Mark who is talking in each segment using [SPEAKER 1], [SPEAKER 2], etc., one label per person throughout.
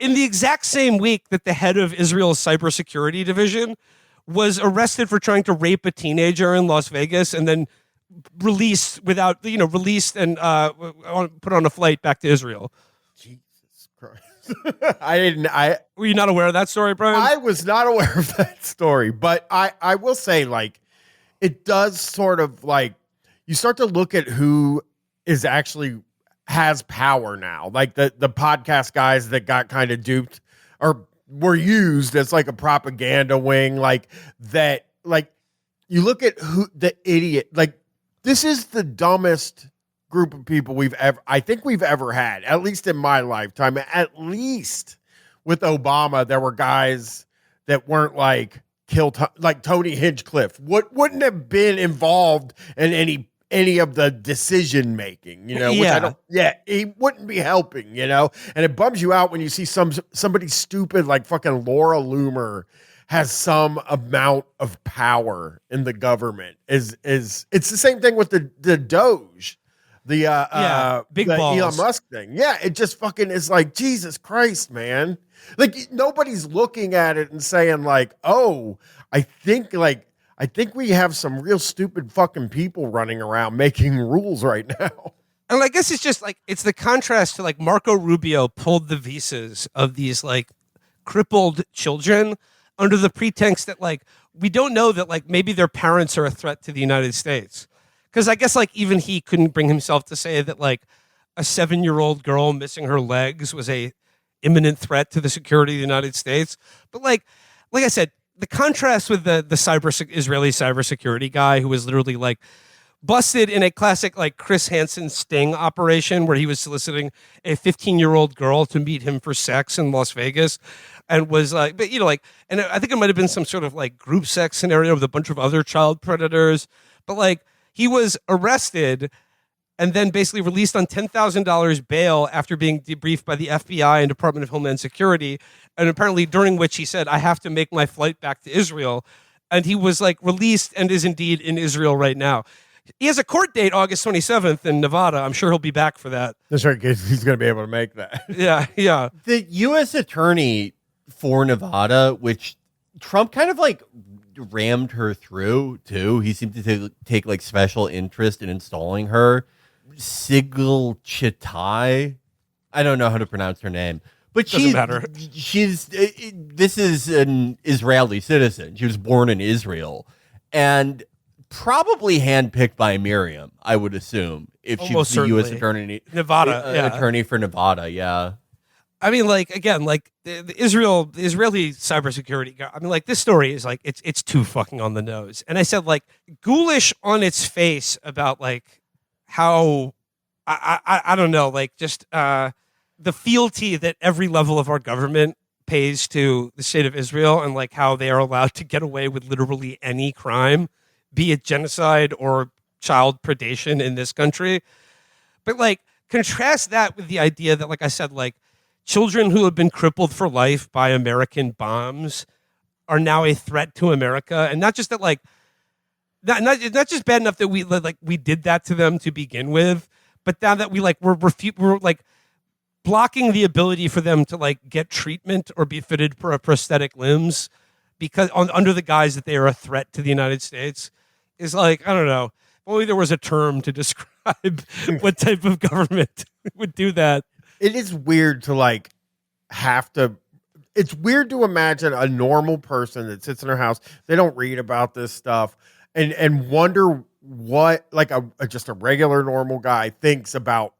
[SPEAKER 1] in the exact same week that the head of Israel's cybersecurity division was arrested for trying to rape a teenager in Las Vegas and then released and put on a flight back to Israel.
[SPEAKER 2] Jesus Christ.
[SPEAKER 1] Were you not aware of that story, Brian?
[SPEAKER 2] I was not aware of that story, but I will say, like, it does sort of, like, you start to look at who is actually has power now. Like the podcast guys that got kind of duped or were used as like a propaganda wing, like that. Like, you look at who the idiot, like, this is the dumbest group of people I think we've ever had, at least in my lifetime. At least with Obama, there were guys that weren't like like Tony Hinchcliffe wouldn't have been involved in any of the decision making, you know, he wouldn't be helping, you know, and it bums you out when you see somebody stupid like fucking Laura Loomer has some amount of power in the government. It's the same thing with the Doge,
[SPEAKER 1] big
[SPEAKER 2] the
[SPEAKER 1] balls.
[SPEAKER 2] Elon Musk thing. Yeah, it just fucking is like, Jesus Christ, man. Like, nobody's looking at it and saying like, oh, I think we have some real stupid fucking people running around making rules right now.
[SPEAKER 1] And I guess it's just like, it's the contrast to like Marco Rubio pulled the visas of these like crippled children under the pretense that like, we don't know that like maybe their parents are a threat to the United States. Because I guess like even he couldn't bring himself to say that like a 7-year-old girl missing her legs was a imminent threat to the security of the United States. But like I said, the contrast with the Israeli cybersecurity guy who was literally like busted in a classic like Chris Hansen sting operation where he was soliciting a 15-year-old girl to meet him for sex in Las Vegas, and was like, but you know, like, and I think it might have been some sort of like group sex scenario with a bunch of other child predators, but like he was arrested and then basically released on $10,000 bail after being debriefed by the FBI and Department of Homeland Security. And apparently during which he said, I have to make my flight back to Israel. And he was like released and is indeed in Israel right now. He has a court date August 27th in Nevada. I'm sure he'll be back for that.
[SPEAKER 2] That's right, because he's going to be able to make that.
[SPEAKER 1] Yeah.
[SPEAKER 3] The U.S. attorney for Nevada, which Trump kind of like rammed her through too. He seemed to take like special interest in installing her. Sigil Chitai. I don't know how to pronounce her name, but
[SPEAKER 1] Doesn't matter.
[SPEAKER 3] This is an Israeli citizen. She was born in Israel and probably handpicked by Miriam, I would assume, if she was the U.S. attorney, attorney for Nevada. Yeah.
[SPEAKER 1] I mean, like, again, like the Israeli cybersecurity guy. I mean, like, this story is like, it's too fucking on the nose. And I said, like, ghoulish on its face about like how I don't know, like just the fealty that every level of our government pays to the state of Israel, and like how they are allowed to get away with literally any crime, be it genocide or child predation in this country. But like, contrast that with the idea that, like I said, like children who have been crippled for life by American bombs are now a threat to America. And not just that, like, not just bad enough that we did that to them to begin with, but now that we're like blocking the ability for them to like get treatment or be fitted for prosthetic limbs because under the guise that they are a threat to the United States is like, I don't know. If only there was a term to describe what type of government would do that.
[SPEAKER 2] It is weird to like it's weird to imagine a normal person that sits in their house. They don't read about this stuff and wonder what like just a regular normal guy thinks about,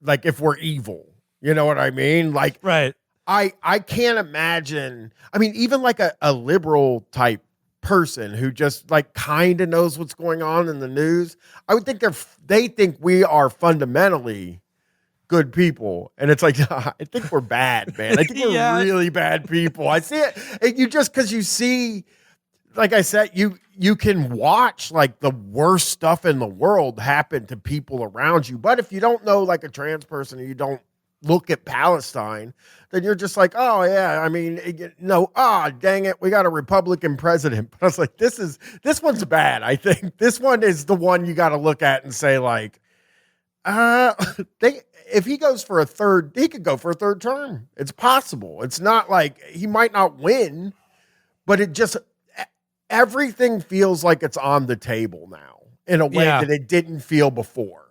[SPEAKER 2] like, if we're evil, you know what I mean? Like,
[SPEAKER 1] right.
[SPEAKER 2] I can't imagine. I mean, even like a liberal type person who just like kind of knows what's going on in the news, I would think they think we are fundamentally good people, and it's like, I think we're bad, man. I think we're really bad people. I see it. And you just, because you see, like I said, you can watch like the worst stuff in the world happen to people around you, but if you don't know like a trans person, or you don't look at Palestine, then you're just like, oh yeah, I mean, no, dang it, we got a Republican president. But I was like, this one's bad. I think this one is the one you got to look at and say like, They if he goes for a third, he could go for a third term. It's possible. It's not like he might not win, but everything feels like it's on the table now in a way
[SPEAKER 1] Yeah.
[SPEAKER 2] that it didn't feel before.